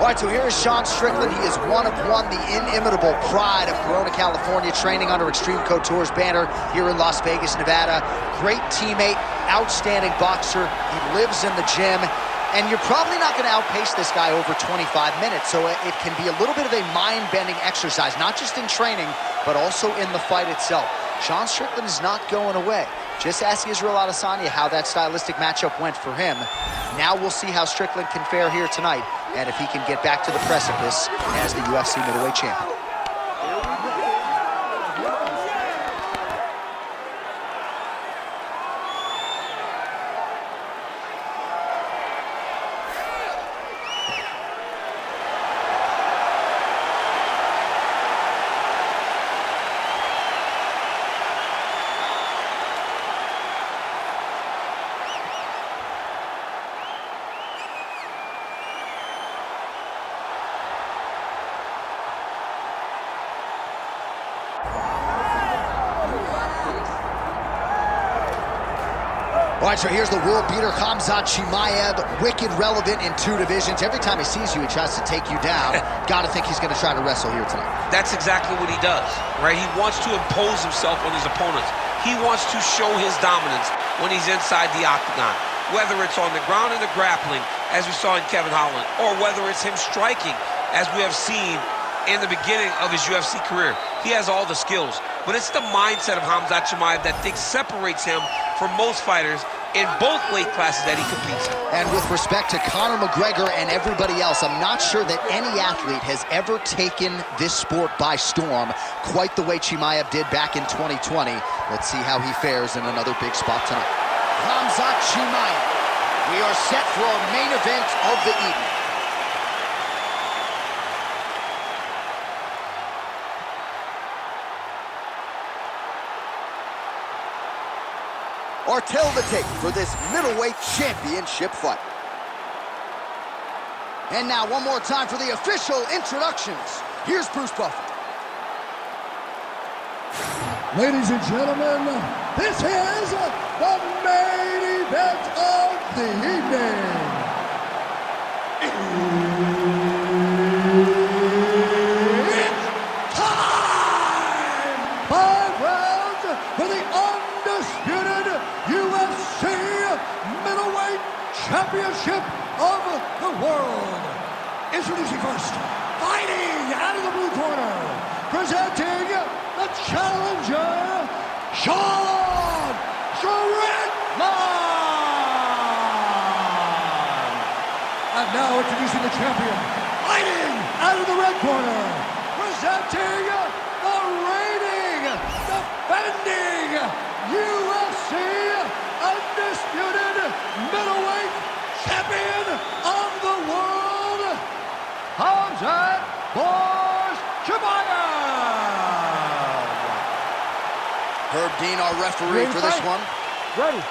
All right, so here is Sean Strickland. He is one of one, the inimitable pride of Corona, California, training under Extreme Couture's banner here in Las Vegas, Nevada. Great teammate, outstanding boxer. He lives in the gym. And you're probably not going to outpace this guy over 25 minutes, so it can be a little bit of a mind-bending exercise, not just in training, but also in the fight itself. Sean Strickland is not going away. Just ask Israel Adesanya how that stylistic matchup went for him. Now we'll see how Strickland can fare here tonight, and if he can get back to the precipice as the UFC middleweight champion. All right, so here's the world beater, Khamzat Chimaev, wicked relevant in 2 divisions. Every time he sees you, he tries to take you down. Gotta think he's gonna try to wrestle here tonight. That's exactly what he does, right? He wants to impose himself on his opponents. He wants to show his dominance when he's inside the octagon, whether it's on the ground in the grappling, as we saw in Kevin Holland, or whether it's him striking, as we have seen in the beginning of his UFC career. He has all the skills, but it's the mindset of Khamzat Chimaev that separates him from most fighters in both weight classes that he competes in. And with respect to Conor McGregor and everybody else, I'm not sure that any athlete has ever taken this sport by storm quite the way Chimaev did back in 2020. Let's see how he fares in another big spot tonight. Khamzat Chimaev. We are set for our main event of the evening. Or tell the tape for this middleweight championship fight. And now one more time for the official introductions. Here's Bruce Buffer. Ladies and gentlemen, this is the main event of the evening. It's time! 5 rounds for the undisputed UFC middleweight championship of the world. Introducing first, fighting out of the blue corner, presenting the challenger, Sean Strickland. And now introducing the champion, fighting out of the red corner, presenting the reigning, defending UFC undisputed middleweight champion of the world, Khamzat Chimaev. Herb Dean, our referee for this one. Ready.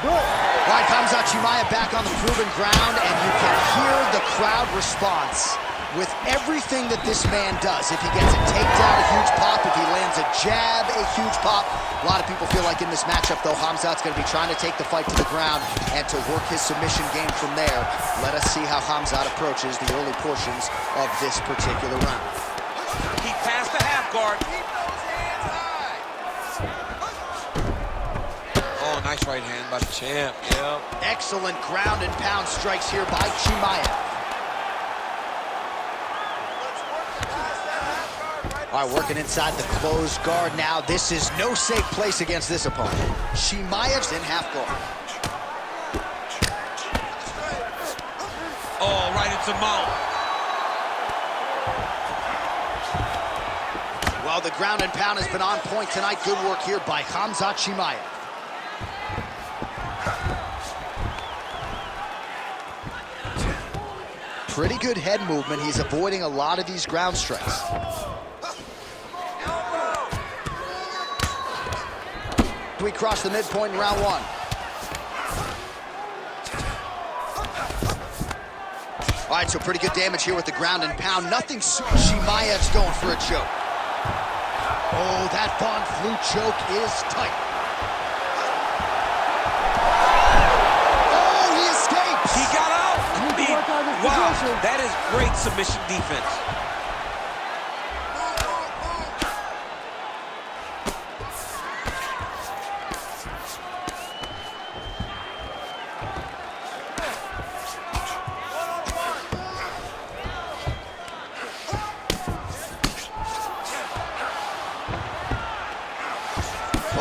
Good. All right, Khamzat Chimaev back on the proven ground, and you can hear the crowd response with everything that this man does. If he gets a takedown, a huge pop. If he lands a jab, a huge pop. A lot of people feel like in this matchup, though, Khamzat's going to be trying to take the fight to the ground and to work his submission game from there. Let us see how Khamzat approaches the early portions of this particular round. He passed the half guard. Oh, nice right hand by the champ. Yeah. Excellent ground and pound strikes here by Chimaev. All right, working inside the closed guard now. This is no safe place against this opponent. Chimaev's in half guard. Oh, right into mount. Well, the ground and pound has been on point tonight. Good work here by Khamzat Chimaev. Pretty good head movement. He's avoiding a lot of these ground strikes. We cross the midpoint in round 1. All right, so pretty good damage here with the ground and pound. Nothing. Chimaev's going for a choke. Oh, that Von Flue choke is tight. He got out. He Wow, that is great submission defense.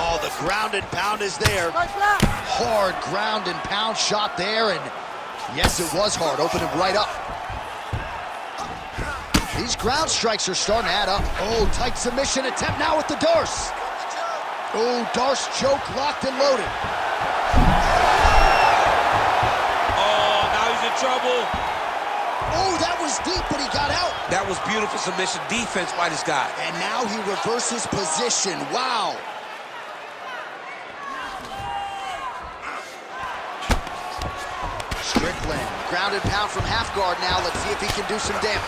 Oh, the ground and pound is there. Hard ground and pound shot there, and yes, it was hard. Opened him right up. These ground strikes are starting to add up. Oh, tight submission attempt now with the Darce. Oh, Darce choke locked and loaded. Oh, now he's in trouble. Oh, that was deep, but he got out. That was beautiful submission defense by this guy. And now he reverses position. Wow. Strickland, ground and pound from half guard now. Let's see if he can do some damage.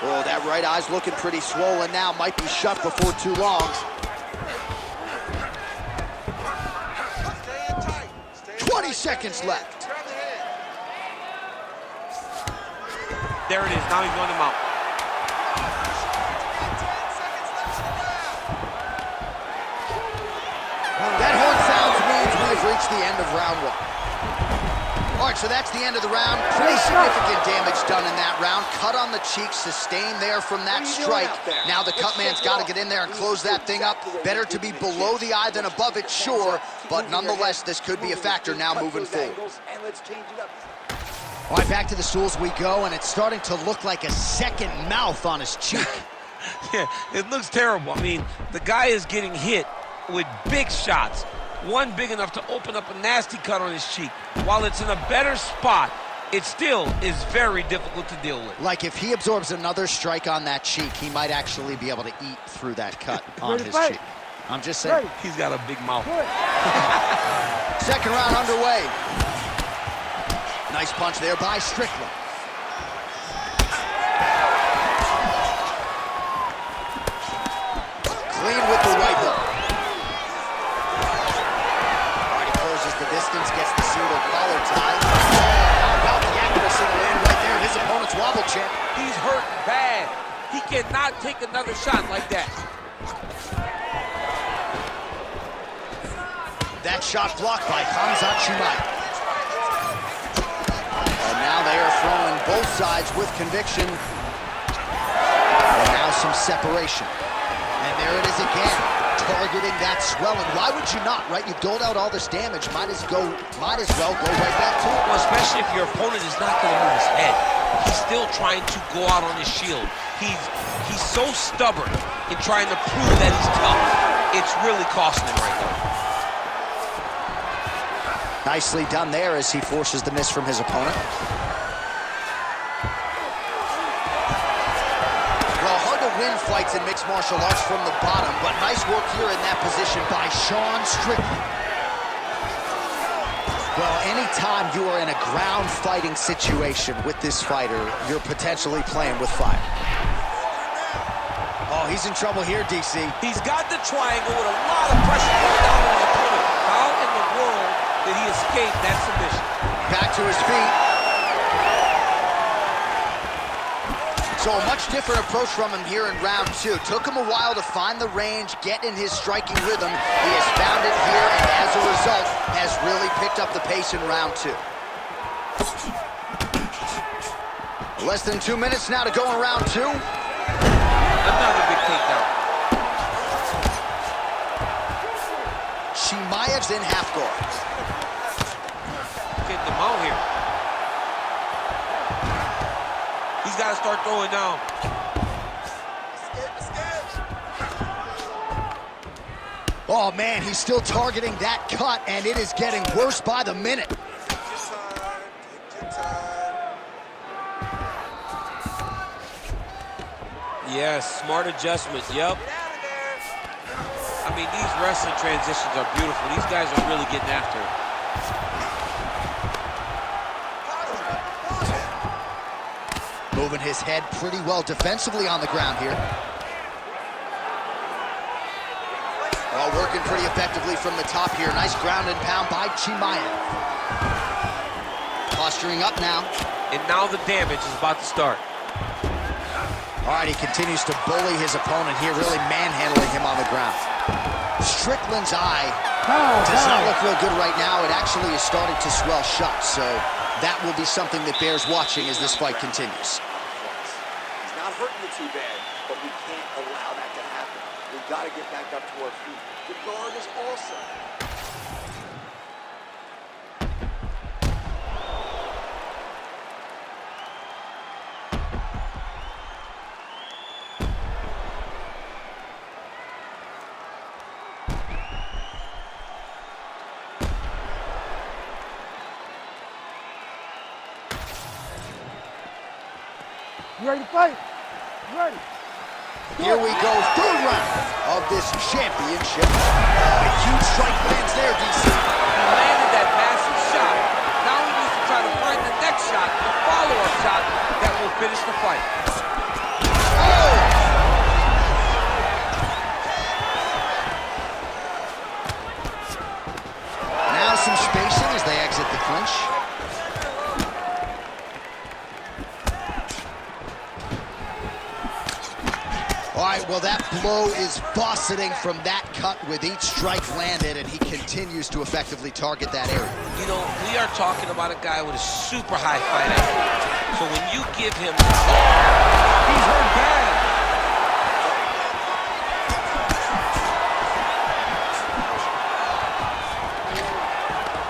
Oh, that right eye's looking pretty swollen now. Might be shut before too long. 20 seconds left. There it is. Now he's running him out. That horn sounds means we've reached the end of round one. All right, so that's the end of the round. Pretty significant damage done in that round. Cut on the cheek, sustained there from that strike. Now the cut man's got to get in there and close that thing up. Better to be below the eye than above it, sure. But nonetheless, this could be a factor now moving forward. All right, back to the stools we go, and it's starting to look like a second mouth on his cheek. Yeah, it looks terrible. I mean, the guy is getting hit with big shots. One big enough to open up a nasty cut on his cheek. While it's in a better spot, it still is very difficult to deal with. Like if he absorbs another strike on that cheek, he might actually be able to eat through that cut on his cheek. I'm just saying. He's got a big mouth. Second round underway. Nice punch there by Strickland. Clean with the right hook. Distance gets the single collar tie. How about the accuracy land right there? His opponent's wobble champ. He's hurt bad. He cannot take another shot like that. That shot blocked by Khamzat Chimaev. And now they are throwing both sides with conviction. And now some separation. And there it is again. Targeting that swelling. Why would you not, right? You've doled out all this damage. Might as well go right back to it. Well, especially if your opponent is not going to move his head. He's still trying to go out on his shield. He's so stubborn in trying to prove that he's tough. It's really costing him right now. Nicely done there as he forces the miss from his opponent. Win fights in mixed martial arts from the bottom, but nice work here in that position by Strickland. Well, anytime you are in a ground fighting situation with this fighter, you're potentially playing with fire. Oh, he's in trouble here, DC. He's got the triangle with a lot of pressure going down on his opponent. How in the world did he escape that submission? Back to his feet. So a much different approach from him here in round two. Took him a while to find the range, get in his striking rhythm. He has found it here, and as a result, has really picked up the pace in round two. Less than 2 minutes now to go in round two. Another big takedown. Chimaev's in half guard. Getting them out here. He's got to start throwing down. Oh, man, he's still targeting that cut, and it is getting worse by the minute. Yes, smart adjustment, yep. I mean, these wrestling transitions are beautiful. These guys are really getting after it. Moving his head pretty well defensively on the ground here. Well, working pretty effectively from the top here. Nice ground and pound by Chimaev. posturing up now. And now the damage is about to start. All right, he continues to bully his opponent here, really manhandling him on the ground. Strickland's eye does not look real good right now. It actually is starting to swell shut, so that will be something that bears watching as this fight continues. He's not hurting you too bad, but we can't allow that to happen. We've got to get back up to our feet. The guard is also. You ready to fight? You ready? Here we go, third round of this championship. A huge strike lands there, DC. He landed that massive shot. Now he needs to try to find the next shot, the follow-up shot that will finish the fight. Now some spacing as they exit the clinch. All right, well, that blow is fauceting from that cut with each strike landed, and he continues to effectively target that area. You know, we are talking about a guy with a super high fight IQ. So when you give him, he's hurt bad.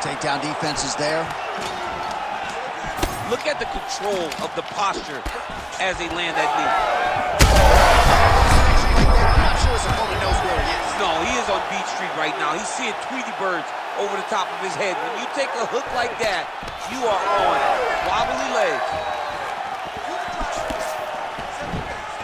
Takedown defense is there. Look at the control of the posture as they land that knee. I'm not sure his opponent knows where he is. No, he is on Beach Street right now. He's seeing Tweety birds over the top of his head. When you take a hook like that, you are on wobbly legs.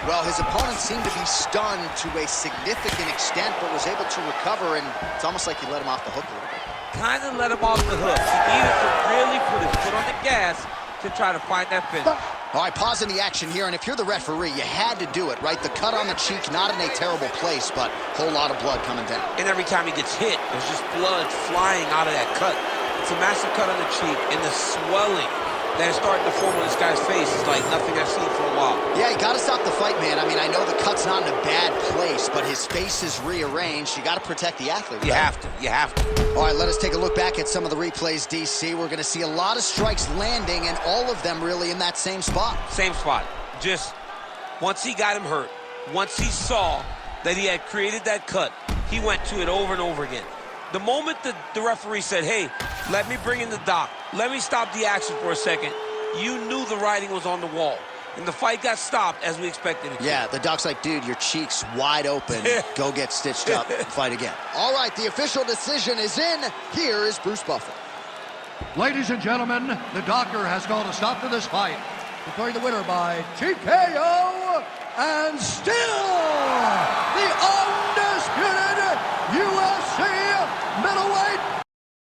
Well, his opponent seemed to be stunned to a significant extent, but was able to recover, and it's almost like he let him off the hook a little bit. Kind of let him off the hook. He needed to really put his foot on the gas to try to find that finish. All right, pausing the action here, and if you're the referee, you had to do it, right? The cut on the cheek, not in a terrible place, but a whole lot of blood coming down. And every time he gets hit, there's just blood flying out of that cut. It's a massive cut on the cheek, and the swelling that is starting to form on this guy's face is like nothing I've seen for a while. Yeah, you got to stop the fight, man. I mean, I know the cut's not in a bad place, but his face is rearranged. You got to protect the athlete. You have to. You have to. All right, let us take a look back at some of the replays, DC. We're going to see a lot of strikes landing, and all of them really in that same spot. Same spot. Just once he got him hurt, once he saw that he had created that cut, he went to it over and over again. The moment the referee said, hey, let me bring in the doc, let me stop the action for a second, you knew the writing was on the wall. And the fight got stopped as we expected it to. Yeah, the doc's like, dude, your cheek's wide open. Go get stitched up and fight again. All right, the official decision is in. Here is Bruce Buffer. Ladies and gentlemen, the doctor has called a stop to this fight, declaring the winner by TKO, and still the undisputed UFC middleweight